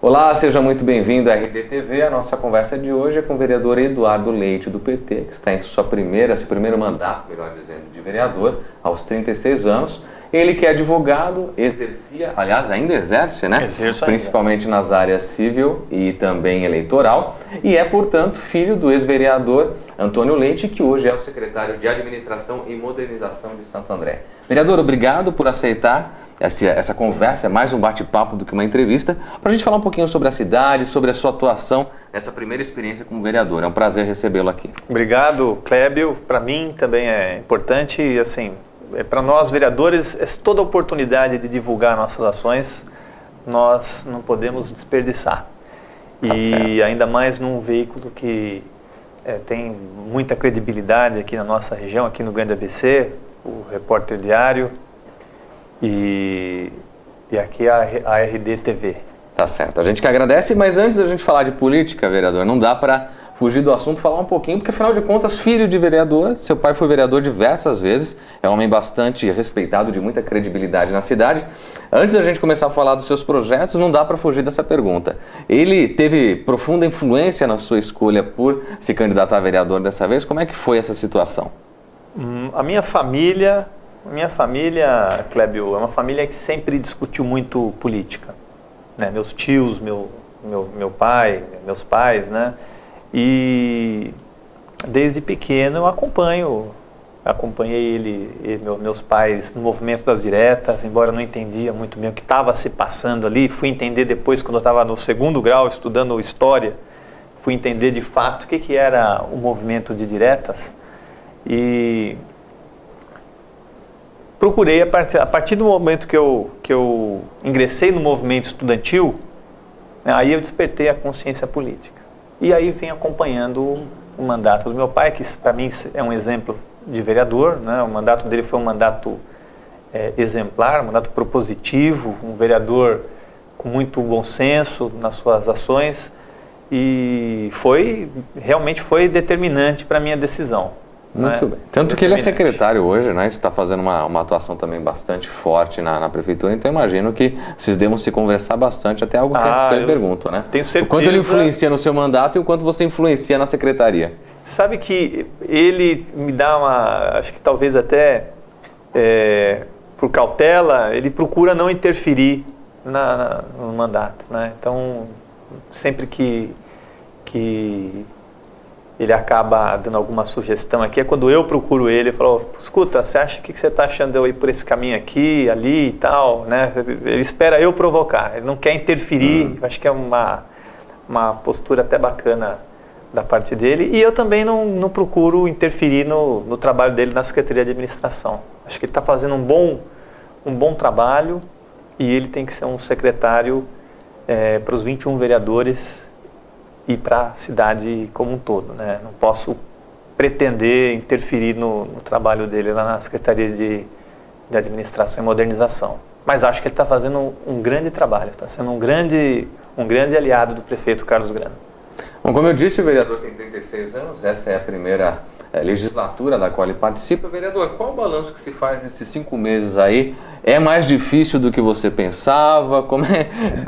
Olá, seja muito bem-vindo à RDTV. A nossa conversa de hoje é com o vereador Eduardo Leite, do PT, que está em seu primeiro mandato, melhor dizendo, de vereador, aos 36 anos. Ele que é advogado, exercia, aliás, ainda exerce, né? Exerço principalmente ainda. nas áreas civil e também eleitoral, e é, portanto, filho do ex-vereador Antônio Leite, que hoje é o secretário de Administração e Modernização de Santo André. Vereador, obrigado por aceitar essa conversa, é mais um bate-papo do que uma entrevista, para a gente falar um pouquinho sobre a cidade, sobre a sua atuação nessa primeira experiência como vereador. É um prazer recebê-lo aqui. Obrigado, Clébio. Para mim também é importante, e assim, para nós vereadores, toda oportunidade de divulgar nossas ações, nós não podemos desperdiçar. E ainda mais num veículo que tem muita credibilidade aqui na nossa região, aqui no Grande ABC, o Repórter Diário, e aqui a RDTV. Tá certo. A gente que agradece, mas antes da gente falar de política, vereador, não dá para fugir do assunto, falar um pouquinho, porque afinal de contas, filho de vereador, seu pai foi vereador diversas vezes, é um homem bastante respeitado, de muita credibilidade na cidade. Antes da gente começar a falar dos seus projetos, não dá para fugir dessa pergunta. Ele teve profunda influência na sua escolha por se candidatar a vereador dessa vez? Como é que foi essa situação? A minha família, Clébio, é uma família que sempre discutiu muito política, né? Meus tios, meu pai, meus pais, né? E desde pequeno eu acompanhei meus pais no movimento das diretas, embora eu não entendia muito bem o que estava se passando ali. Fui entender depois, quando eu estava no segundo grau estudando história, fui entender de fato o que era o movimento de diretas. E procurei, a partir do momento que eu ingressei no movimento estudantil, né, aí eu despertei a consciência política. E aí vim acompanhando o mandato do meu pai, que para mim é um exemplo de vereador, né? O mandato dele foi um mandato exemplar, um mandato propositivo, um vereador com muito bom senso nas suas ações, e realmente foi determinante para a minha decisão. Muito bem. Tanto que ele é secretário hoje, né? Está fazendo uma atuação também bastante forte na prefeitura, então imagino que vocês devam se conversar bastante, até algo que eu pergunto, né? Tenho certeza. O quanto ele influencia no seu mandato e o quanto você influencia na secretaria. Sabe que ele me dá acho que talvez até por cautela, ele procura não interferir no mandato, né? Então, sempre que ele acaba dando alguma sugestão aqui, é quando eu procuro ele e falo, escuta, você acha que você está achando eu ir por esse caminho aqui, ali e tal, né? Ele espera eu provocar, ele não quer interferir. Acho que é uma postura até bacana da parte dele, e eu também não procuro interferir no trabalho dele na Secretaria de Administração. Acho que ele está fazendo um bom trabalho, e ele tem que ser um secretário para os 21 vereadores e para a cidade como um todo, né? Não posso pretender interferir no trabalho dele lá na Secretaria de Administração e Modernização. Mas acho que ele está fazendo um grande trabalho, está sendo um grande aliado do prefeito Carlos Grana. Bom, como eu disse, o vereador tem 36 anos, essa é a primeira legislatura da qual ele participa. Vereador, qual o balanço que se faz nesses 5 meses aí? É mais difícil do que você pensava?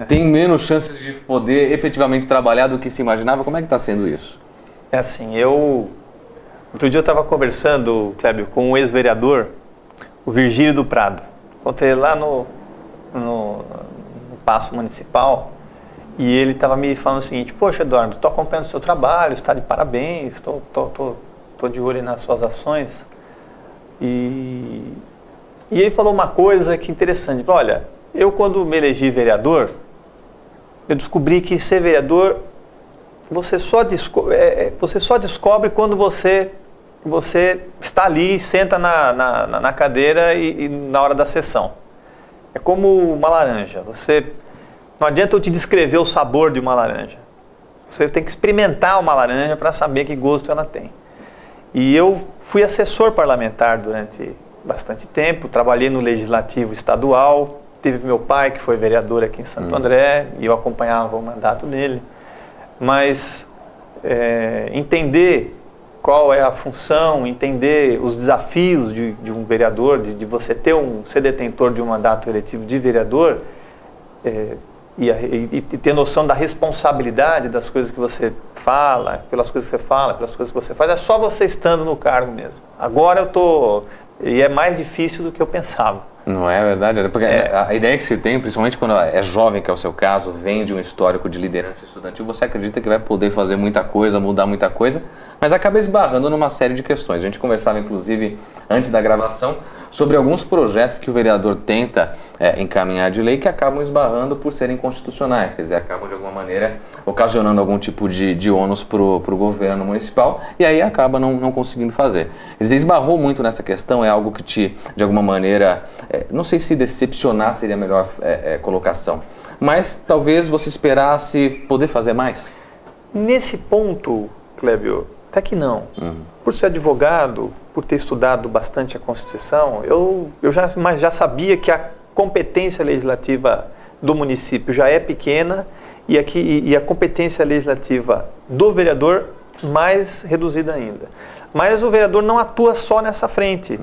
Tem menos chances de poder efetivamente trabalhar do que se imaginava? Como é que está sendo isso? É assim, outro dia eu estava conversando, Clébio, com um ex-vereador, o Virgílio do Prado. Encontrei lá no Paço Municipal, e ele estava me falando o seguinte: poxa, Eduardo, estou acompanhando o seu trabalho, está de parabéns, estou de olho nas suas ações. E ele falou uma coisa que é interessante. Ele falou, olha, eu quando me elegi vereador, eu descobri que ser vereador, você só descobre quando você está ali, senta na cadeira e na hora da sessão. É como uma laranja. Não adianta eu te descrever o sabor de uma laranja. Você tem que experimentar uma laranja para saber que gosto ela tem. E eu fui assessor parlamentar durante bastante tempo, trabalhei no Legislativo Estadual, teve meu pai que foi vereador aqui em Santo André, e eu acompanhava o mandato dele. Mas entender qual é a função, entender os desafios de um vereador, de você ser detentor de um mandato eletivo de vereador, e ter noção da responsabilidade das coisas que você fala, pelas coisas que você fala, pelas coisas que você faz, é só você estando no cargo mesmo. Agora eu tô... E é mais difícil do que eu pensava. Não é verdade? Porque a ideia que se tem, principalmente quando é jovem, que é o seu caso, vem de um histórico de liderança estudantil, você acredita que vai poder fazer muita coisa, mudar muita coisa, mas acaba esbarrando numa série de questões. A gente conversava, inclusive, antes da gravação, sobre alguns projetos que o vereador tenta encaminhar de lei que acabam esbarrando por serem constitucionais, quer dizer, acabam de alguma maneira ocasionando algum tipo de ônus para o governo municipal e aí acaba não conseguindo fazer. Quer dizer, esbarrou muito nessa questão, é algo que te, de alguma maneira, não sei se decepcionar seria a melhor colocação, mas talvez você esperasse poder fazer mais? Nesse ponto, Clébio, até que não. Por ser advogado, por ter estudado bastante a Constituição, eu já sabia que a competência legislativa do município já é pequena e a competência legislativa do vereador mais reduzida ainda. Mas o vereador não atua só nessa frente.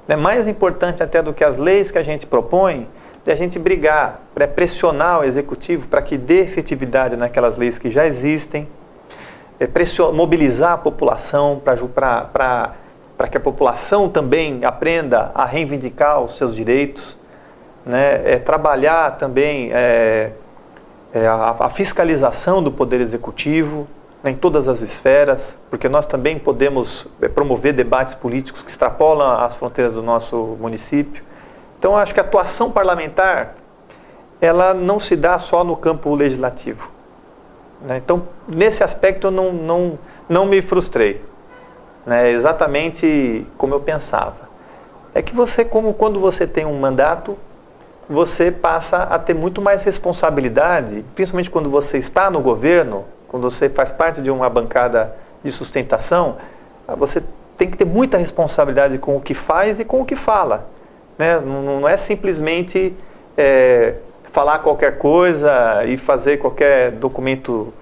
É mais importante até do que as leis que a gente propõe, é a gente brigar, pressionar o executivo para que dê efetividade naquelas leis que já existem, mobilizar a população para que a população também aprenda a reivindicar os seus direitos, né? Trabalhar também a fiscalização do Poder Executivo, né, em todas as esferas, porque nós também podemos promover debates políticos que extrapolam as fronteiras do nosso município. Então, acho que a atuação parlamentar, ela não se dá só no campo legislativo. Então, nesse aspecto, eu não me frustrei. Exatamente como eu pensava. É que você, quando você tem um mandato, você passa a ter muito mais responsabilidade, principalmente quando você está no governo, quando você faz parte de uma bancada de sustentação, você tem que ter muita responsabilidade com o que faz e com o que fala. Não é simplesmente falar qualquer coisa e fazer qualquer documento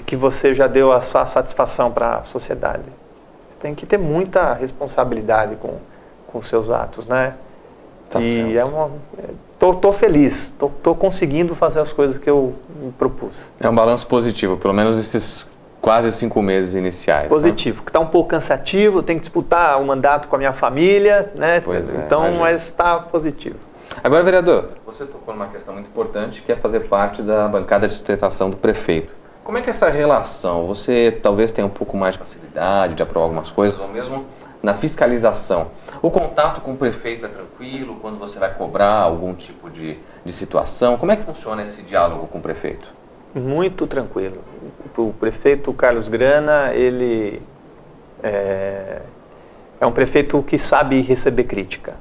que você já deu a sua satisfação para a sociedade. Você tem que ter muita responsabilidade com os seus atos, né? Tá e tô feliz, tô conseguindo fazer as coisas que eu me propus. É um balanço positivo, pelo menos esses quase 5 meses iniciais. Positivo, que está um pouco cansativo, tenho que disputar o mandato com a minha família, né? Pois então, imagino. mas está positivo. Agora, vereador, você tocou numa questão muito importante, que é fazer parte da bancada de sustentação do prefeito. Como é que é essa relação? Você talvez tenha um pouco mais de facilidade de aprovar algumas coisas, ou mesmo na fiscalização. O contato com o prefeito é tranquilo? Quando você vai cobrar algum tipo de situação? Como é que funciona esse diálogo com o prefeito? Muito tranquilo. O prefeito Carlos Grana, ele é um prefeito que sabe receber crítica.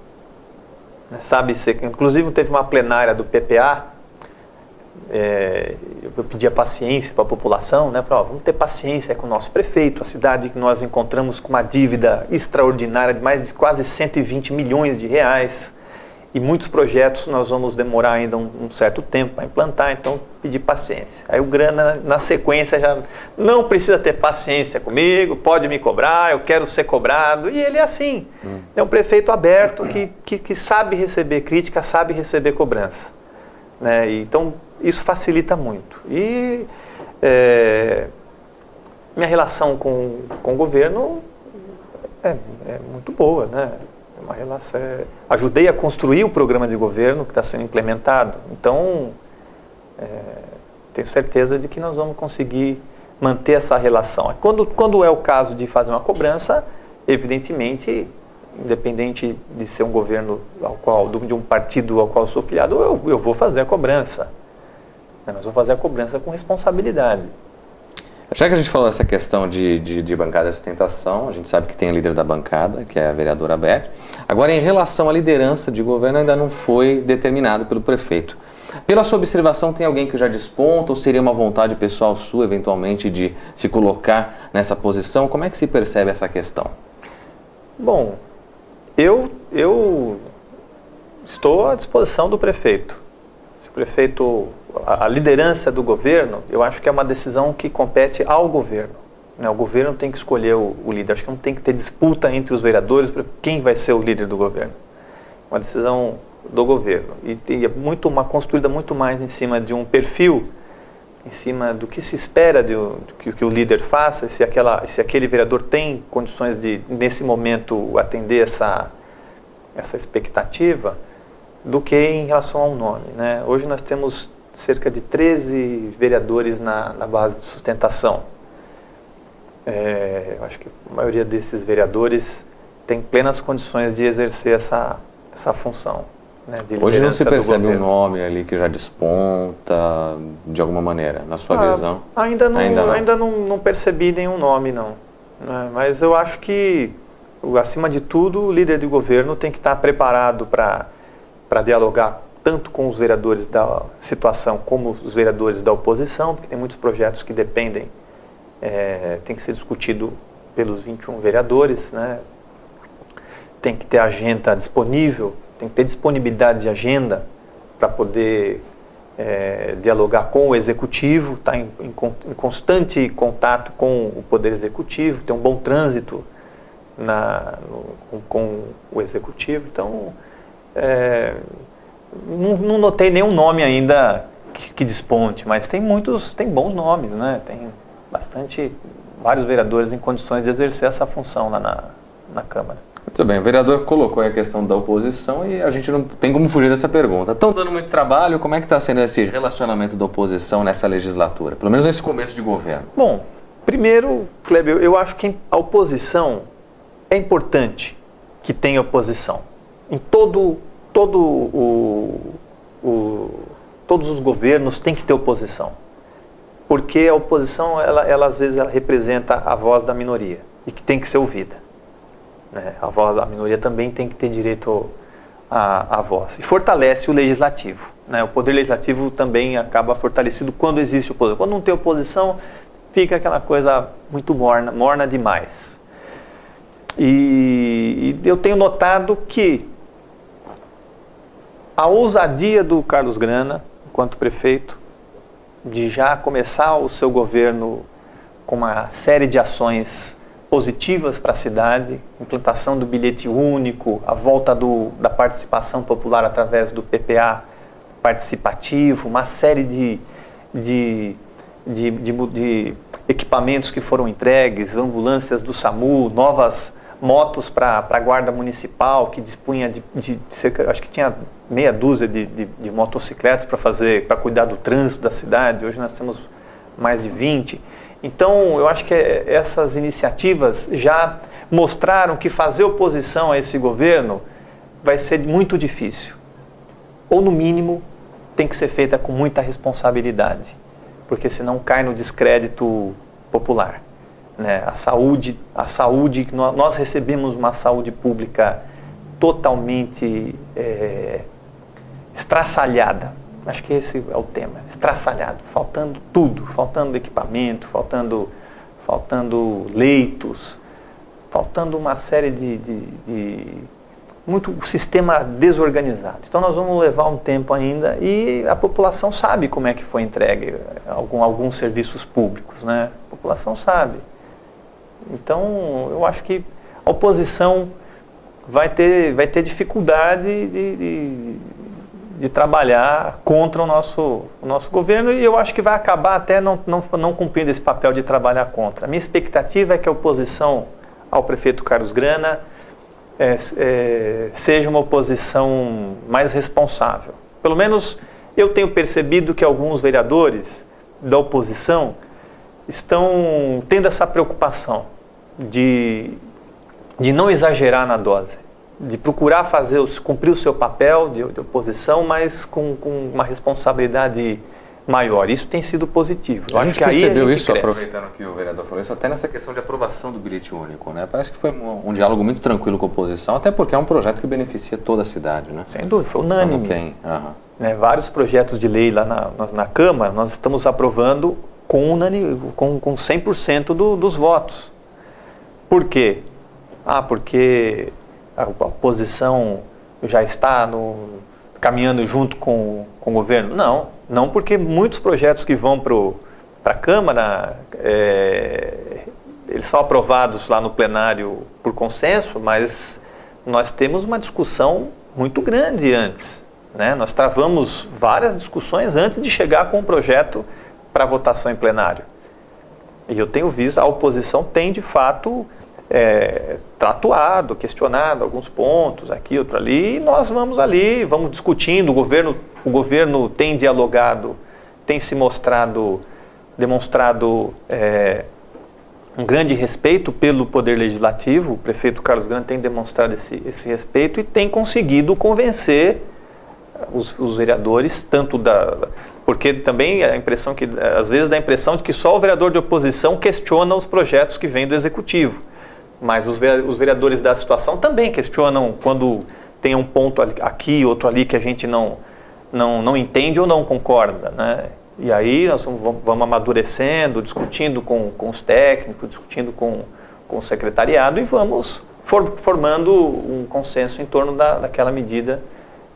Sabe ser, inclusive teve uma plenária do PPA, eu pedia paciência para a população, né? Vamos ter paciência com o nosso prefeito, a cidade que nós encontramos com uma dívida extraordinária de mais de quase 120 milhões de reais e muitos projetos nós vamos demorar ainda um certo tempo para implantar, então pedir paciência. Aí o Grana, na sequência, já não precisa ter paciência comigo, pode me cobrar, eu quero ser cobrado, e ele é assim, é um prefeito aberto que sabe receber crítica, sabe receber cobrança, né? Então isso facilita muito. E minha relação com o governo é muito boa, né? Uma relação, ajudei a construir o programa de governo que está sendo implementado. Então, tenho certeza de que nós vamos conseguir manter essa relação. Quando é o caso de fazer uma cobrança, evidentemente, independente de ser um governo de um partido ao qual eu sou filiado, eu vou fazer a cobrança. Mas vou fazer a cobrança com responsabilidade. Já que a gente falou essa questão de bancada de sustentação, a gente sabe que tem a líder da bancada, que é a vereadora Beth. Agora, em relação à liderança de governo, ainda não foi determinado pelo prefeito. Pela sua observação, tem alguém que já desponta ou seria uma vontade pessoal sua, eventualmente, de se colocar nessa posição? Como é que se percebe essa questão? Bom, eu estou à disposição do prefeito. Se o prefeito... A liderança do governo, eu acho que é uma decisão que compete ao governo. O governo tem que escolher o líder. Acho que não tem que ter disputa entre os vereadores para quem vai ser o líder do governo. Uma decisão do governo. E é construída muito mais em cima de um perfil, em cima do que se espera que o líder faça, se aquele vereador tem condições de, nesse momento, atender essa expectativa, do que em relação ao nome, né? Hoje nós temos cerca de 13 vereadores na base de sustentação. Eu acho que a maioria desses vereadores tem plenas condições de exercer essa função, né, de hoje não se percebe um governo. nome ali que já desponta de alguma maneira, na sua visão? Ainda não percebi nenhum nome, não. Né? Mas eu acho que, acima de tudo, o líder de governo tem que estar preparado para dialogar tanto com os vereadores da situação como os vereadores da oposição, porque tem muitos projetos que dependem, tem que ser discutido pelos 21 vereadores, né? Tem que ter agenda disponível, tem que ter disponibilidade de agenda para poder dialogar com o executivo, estar em constante contato com o poder executivo, ter um bom trânsito com o executivo. Então, não notei nenhum nome ainda que desponte, mas tem bons nomes, né? Tem vários vereadores em condições de exercer essa função lá na Câmara. Muito bem, o vereador colocou aí a questão da oposição e a gente não tem como fugir dessa pergunta. Estão dando muito trabalho, como é que está sendo esse relacionamento da oposição nessa legislatura? Pelo menos nesse começo de governo. Bom, primeiro, Kleber, eu acho que a oposição é importante que tenha oposição. Em todos os governos tem que ter oposição. Porque a oposição, ela às vezes ela representa a voz da minoria e que tem que ser ouvida. Né? A voz da minoria também tem que ter direito à voz. E fortalece o legislativo. Né? O poder legislativo também acaba fortalecido quando existe oposição. Quando não tem oposição, fica aquela coisa muito morna demais. E eu tenho notado que a ousadia do Carlos Grana, enquanto prefeito, de já começar o seu governo com uma série de ações positivas para a cidade, implantação do bilhete único, a volta da participação popular através do PPA participativo, uma série de equipamentos que foram entregues, ambulâncias do SAMU, novas motos para a guarda municipal, que dispunha de cerca, acho que tinha meia dúzia de motocicletas para cuidar do trânsito da cidade. Hoje nós temos mais de 20. Então, eu acho que essas iniciativas já mostraram que fazer oposição a esse governo vai ser muito difícil. Ou, no mínimo, tem que ser feita com muita responsabilidade, porque senão cai no descrédito popular. Né? A saúde, nós recebemos uma saúde pública totalmente estraçalhada. Acho que esse é o tema, estraçalhado, faltando tudo, faltando equipamento, faltando leitos, faltando uma série muito sistema desorganizado. Então nós vamos levar um tempo ainda e a população sabe como é que foi entregue alguns serviços públicos, né? A população sabe. Então eu acho que a oposição vai ter dificuldade de trabalhar contra o nosso governo, e eu acho que vai acabar até não cumprindo esse papel de trabalhar contra. A minha expectativa é que a oposição ao prefeito Carlos Grana seja uma oposição mais responsável. Pelo menos eu tenho percebido que alguns vereadores da oposição estão tendo essa preocupação de não exagerar na dose, de procurar cumprir o seu papel de oposição, mas com uma responsabilidade maior. Isso tem sido positivo. A gente percebeu isso, aproveitando que o vereador falou isso, até nessa questão de aprovação do bilhete único, né? Parece que foi um diálogo muito tranquilo com a oposição, até porque é um projeto que beneficia toda a cidade, né? Sem dúvida, foi unânime. Tem. Né, vários projetos de lei lá na Câmara, nós estamos aprovando com 100% dos votos. Por quê? Porque a oposição já está caminhando junto com o governo? Não, porque muitos projetos que vão para a Câmara, eles são aprovados lá no plenário por consenso, mas nós temos uma discussão muito grande antes, né? Nós travamos várias discussões antes de chegar com o projeto para votação em plenário. E eu tenho visto, a oposição tem de fato atuado, questionado alguns pontos, aqui, outro ali, e nós vamos ali, vamos discutindo, o governo tem dialogado, tem se demonstrado um grande respeito pelo Poder Legislativo, o prefeito Carlos Grande tem demonstrado esse respeito e tem conseguido convencer os vereadores, porque também a impressão que, às vezes, dá a impressão de que só o vereador de oposição questiona os projetos que vêm do Executivo. Mas os vereadores da situação também questionam quando tem um ponto aqui, outro ali que a gente não entende ou não concorda, né? E aí nós vamos amadurecendo, discutindo com os técnicos, discutindo com o secretariado e vamos formando um consenso em torno daquela medida,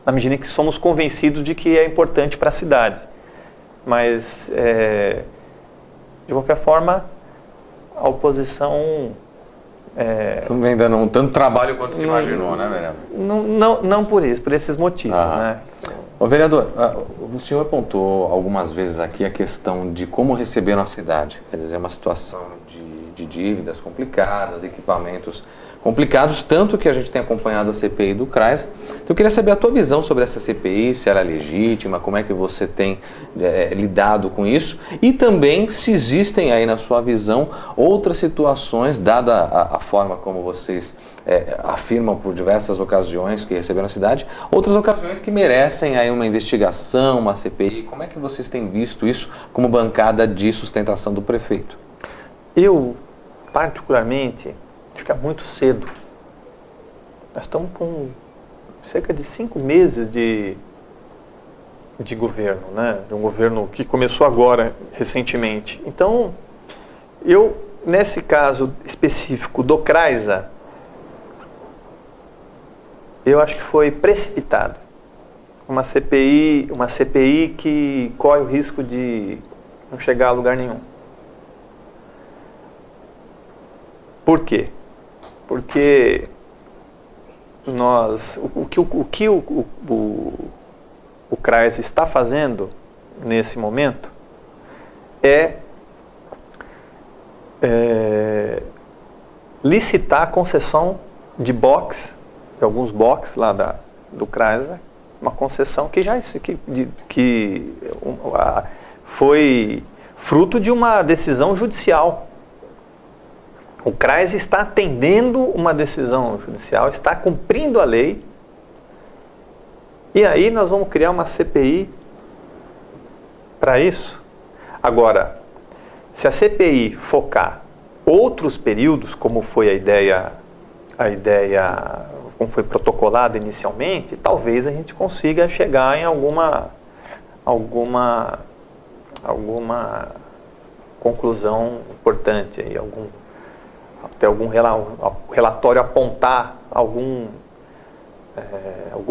na medida em que somos convencidos de que é importante para a cidade. Mas, de qualquer forma, a oposição... Não vem dando tanto trabalho quanto se imaginou, né, vereador? Não por isso, por esses motivos, né? Ô, vereador, o senhor apontou algumas vezes aqui a questão de como receberam a cidade. Quer dizer, uma situação de dívidas complicadas, equipamentos complicados, tanto que a gente tem acompanhado a CPI do CRAS. Então, eu queria saber a tua visão sobre essa CPI, se ela é legítima, como é que você tem lidado com isso e também se existem aí na sua visão outras situações, dada a forma como vocês afirmam por diversas ocasiões que receberam a cidade, outras ocasiões que merecem aí uma investigação, uma CPI. Como é que vocês têm visto isso como bancada de sustentação do prefeito? Eu, particularmente, acho que é muito cedo. Nós estamos com cerca de 5 meses de governo, né? De um governo que começou agora, recentemente. Então, eu, nesse caso específico do CRAISA, eu acho que foi precipitado. Uma CPI que corre o risco de não chegar a lugar nenhum. Por quê? Porque o que o CRAS está fazendo nesse momento é licitar a concessão de alguns box lá do CRAS, uma concessão que foi fruto de uma decisão judicial. O CRAS está atendendo uma decisão judicial, está cumprindo a lei, e aí nós vamos criar uma CPI para isso. Agora, se a CPI focar outros períodos, como foi a ideia, como foi protocolada inicialmente, talvez a gente consiga chegar em alguma conclusão importante aí, até algum relatório apontar alguma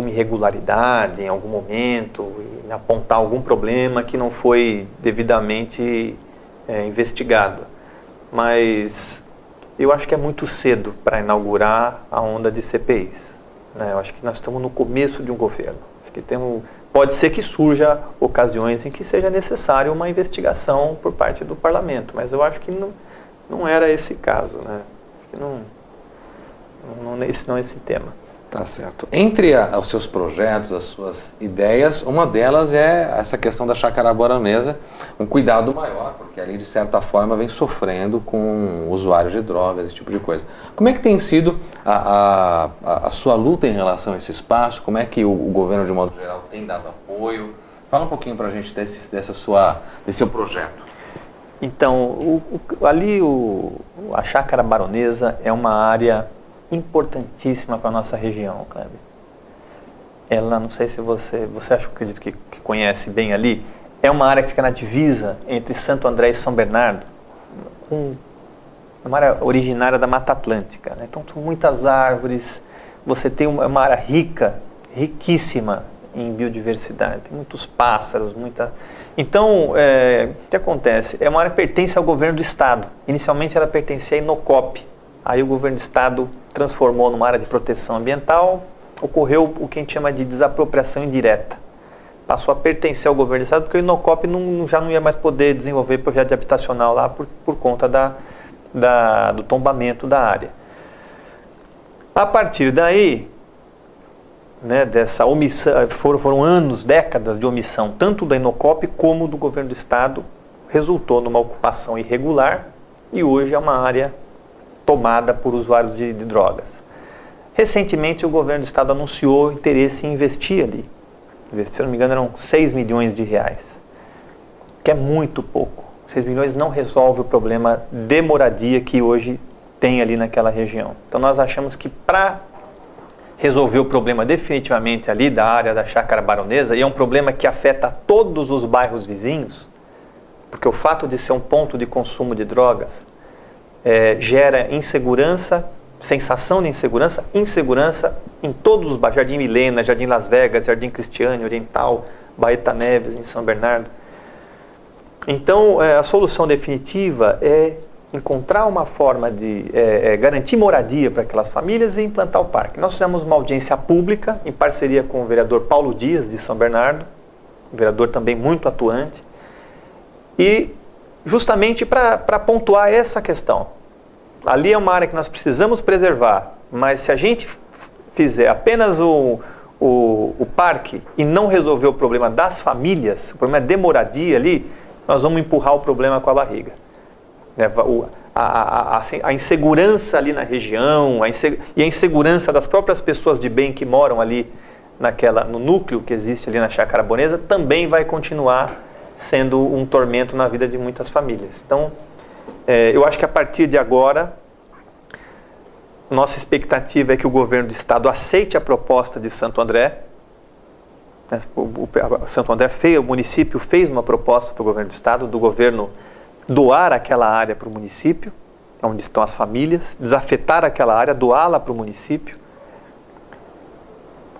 irregularidade em algum momento, e apontar algum problema que não foi devidamente investigado. Mas eu acho que é muito cedo para inaugurar a onda de CPIs, né? Eu acho que nós estamos no começo de um governo. Acho que pode ser que surja ocasiões em que seja necessário uma investigação por parte do parlamento, mas eu acho que não era esse caso, né? Esse não é esse tema. Tá certo. Entre os seus projetos, as suas ideias, uma delas é essa questão da chácara baronesa, um cuidado maior, porque ali de certa forma vem sofrendo com usuários de drogas, esse tipo de coisa. Como é que tem sido a sua luta em relação a esse espaço? Como é que o governo, de modo geral, tem dado apoio? Fala um pouquinho para a gente desse seu projeto. Então, a chácara baronesa é uma área importantíssima para a nossa região, Kleber. Ela, não sei se você acredito que conhece bem ali, é uma área que fica na divisa entre Santo André e São Bernardo, uma área originária da Mata Atlântica, né? Então, são muitas árvores, você tem uma área riquíssima em biodiversidade, tem muitos pássaros, Então, o que acontece? É uma área que pertence ao governo do estado. Inicialmente ela pertencia à Inocop. Aí o governo do estado transformou numa área de proteção ambiental, ocorreu o que a gente chama de desapropriação indireta. Passou a pertencer ao governo do estado, porque o Inocop já não ia mais poder desenvolver projeto habitacional lá por conta do tombamento da área. A partir daí, né, dessa omissão, foram anos, décadas de omissão, tanto da Inocop como do governo do estado, resultou numa ocupação irregular e hoje é uma área tomada por usuários de drogas. Recentemente o governo do estado anunciou interesse em investir ali. Se não me engano eram 6 milhões de reais, que é muito pouco. 6 milhões não resolve o problema de moradia que hoje tem ali naquela região. Então nós achamos que para resolver o problema definitivamente ali da área da Chácara Baronesa, e é um problema que afeta todos os bairros vizinhos, porque o fato de ser um ponto de consumo de drogas gera insegurança, sensação de insegurança em todos os bairros, Jardim Milena, Jardim Las Vegas, Jardim Cristiane, Oriental, Baeta Neves, em São Bernardo. Então, a solução definitiva é encontrar uma forma de garantir moradia para aquelas famílias e implantar o parque. Nós fizemos uma audiência pública em parceria com o vereador Paulo Dias, de São Bernardo, um vereador também muito atuante, e justamente para pontuar essa questão. Ali é uma área que nós precisamos preservar, mas se a gente fizer apenas o parque e não resolver o problema das famílias, o problema de moradia ali, nós vamos empurrar o problema com a barriga. A insegurança ali na região, e a insegurança das próprias pessoas de bem que moram ali no núcleo que existe ali na Chácara Baronesa também vai continuar sendo um tormento na vida de muitas famílias. Então, eu acho que a partir de agora, nossa expectativa é que o governo do estado aceite a proposta de Santo André. O município fez uma proposta para o governo do estado, do governo doar aquela área para o município, onde estão as famílias, desafetar aquela área, doá-la para o município,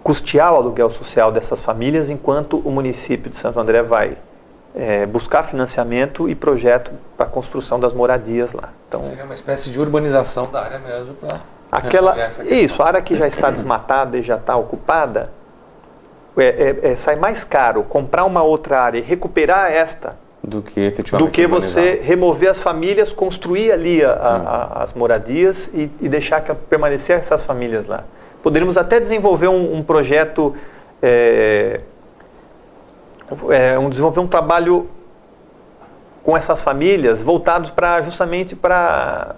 custear o aluguel social dessas famílias, enquanto o município de Santo André vai buscar financiamento e projeto para a construção das moradias lá. Então, seria uma espécie de urbanização da área mesmo para a área que já está desmatada e já está ocupada, sai mais caro comprar uma outra área e recuperar esta do que efetivamente do que você remover as famílias, construir ali as moradias e deixar permanecer essas famílias lá. Poderíamos até desenvolver um projeto, desenvolver um trabalho com essas famílias voltados justamente para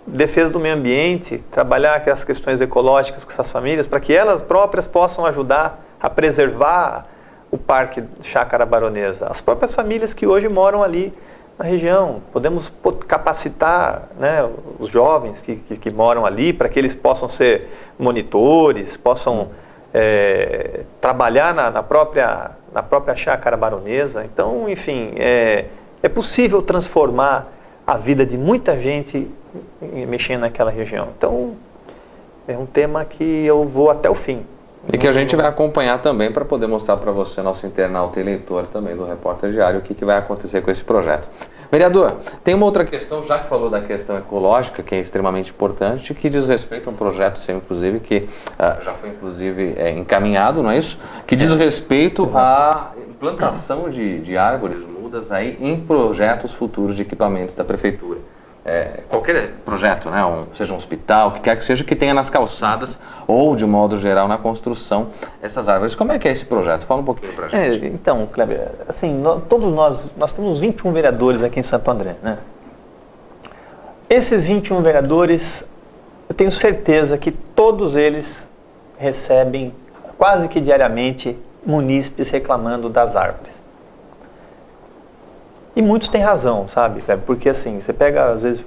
defesa do meio ambiente, trabalhar aquelas questões ecológicas com essas famílias, para que elas próprias possam ajudar a preservar o Parque Chácara Baronesa. As próprias famílias que hoje moram ali na região. Podemos capacitar, né, os jovens que moram ali para que eles possam ser monitores, possam trabalhar na própria Chácara Baronesa. Então, enfim, é possível transformar a vida de muita gente mexendo naquela região. Então, é um tema que eu vou até o fim. E que a gente vai acompanhar também para poder mostrar para você, nosso internauta e leitor também do Repórter Diário, o que vai acontecer com esse projeto. Vereador, tem uma outra questão, já que falou da questão ecológica, que é extremamente importante, que diz respeito a um projeto seu, inclusive, que já foi, inclusive, encaminhado, não é isso? Que diz respeito à implantação de árvores mudas aí em projetos futuros de equipamentos da Prefeitura. Qualquer projeto, né, seja um hospital, o que quer que seja, que tenha nas calçadas ou, de modo geral, na construção, essas árvores. Como é que é esse projeto? Fala um pouquinho pra gente. Então, Kleber, assim, todos nós temos 21 vereadores aqui em Santo André, né? Esses 21 vereadores, eu tenho certeza que todos eles recebem, quase que diariamente, munícipes reclamando das árvores. E muitos têm razão, sabe, Kleber? Porque assim, você pega às vezes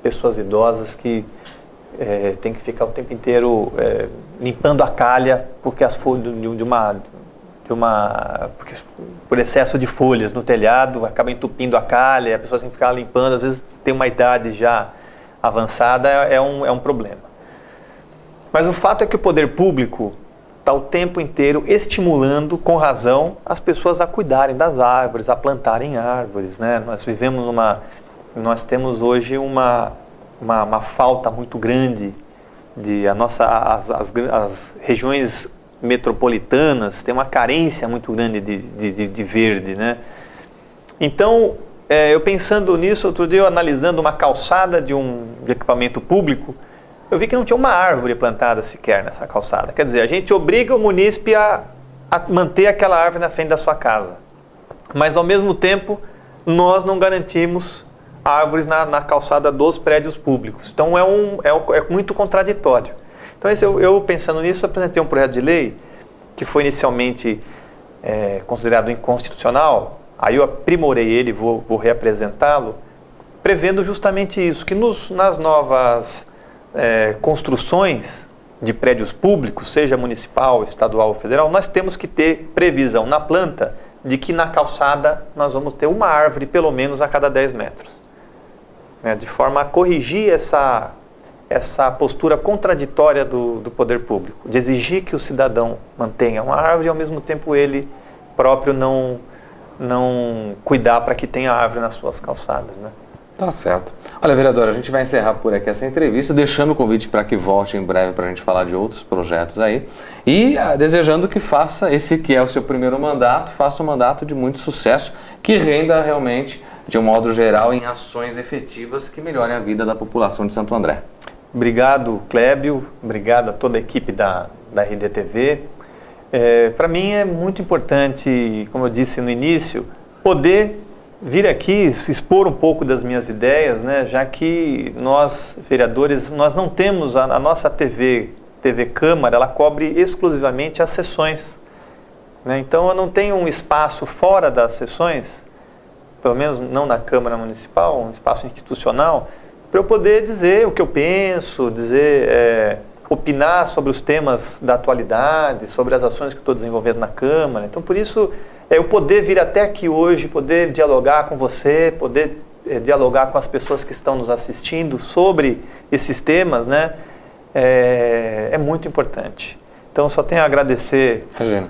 pessoas idosas que tem que ficar o tempo inteiro limpando a calha porque as folhas porque, por excesso de folhas no telhado, acaba entupindo a calha, a pessoa tem que ficar limpando, às vezes tem uma idade já avançada, é um problema. Mas o fato é que o poder público está o tempo inteiro estimulando, com razão, as pessoas a cuidarem das árvores, a plantarem árvores, né? Nós temos hoje uma falta muito grande as regiões metropolitanas têm uma carência muito grande de verde, né? Então, eu pensando nisso, outro dia eu analisando uma calçada de equipamento público, eu vi que não tinha uma árvore plantada sequer nessa calçada. Quer dizer, a gente obriga o munícipe a manter aquela árvore na frente da sua casa, mas ao mesmo tempo nós não garantimos árvores na calçada dos prédios públicos. Então é muito contraditório. Então eu pensando nisso, apresentei um projeto de lei que foi inicialmente considerado inconstitucional. Aí eu aprimorei ele, vou reapresentá-lo, prevendo justamente isso, que nas novas construções de prédios públicos, seja municipal, estadual ou federal, nós temos que ter previsão na planta de que na calçada nós vamos ter uma árvore pelo menos a cada 10 metros. De forma a corrigir essa postura contraditória do poder público, de exigir que o cidadão mantenha uma árvore e ao mesmo tempo ele próprio não cuidar para que tenha árvore nas suas calçadas, né? Tá certo. Olha, vereador, a gente vai encerrar por aqui essa entrevista, deixando o convite para que volte em breve para a gente falar de outros projetos aí e desejando que faça esse que é o seu primeiro mandato, faça um mandato de muito sucesso, que renda realmente, de um modo geral, em ações efetivas que melhorem a vida da população de Santo André. Obrigado, Clébio, obrigado a toda a equipe da RDTV. Para mim é muito importante, como eu disse no início, poder vir aqui expor um pouco das minhas ideias, né? Já que nós, vereadores, nós não temos a nossa TV Câmara, ela cobre exclusivamente as sessões, né? Então eu não tenho um espaço fora das sessões, pelo menos não na Câmara Municipal, um espaço institucional, para eu poder dizer o que eu penso, opinar sobre os temas da atualidade, sobre as ações que estou desenvolvendo na Câmara. Então, por isso, eu poder vir até aqui hoje, poder dialogar com você, poder dialogar com as pessoas que estão nos assistindo sobre esses temas, né, é muito importante. Então, só tenho a agradecer você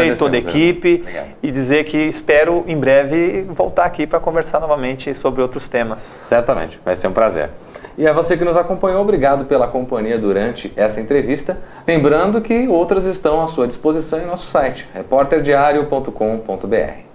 e toda a equipe e dizer que espero em breve voltar aqui para conversar novamente sobre outros temas. Certamente, vai ser um prazer. E a você que nos acompanhou, obrigado pela companhia durante essa entrevista. Lembrando que outras estão à sua disposição em nosso site, reporterdiario.com.br.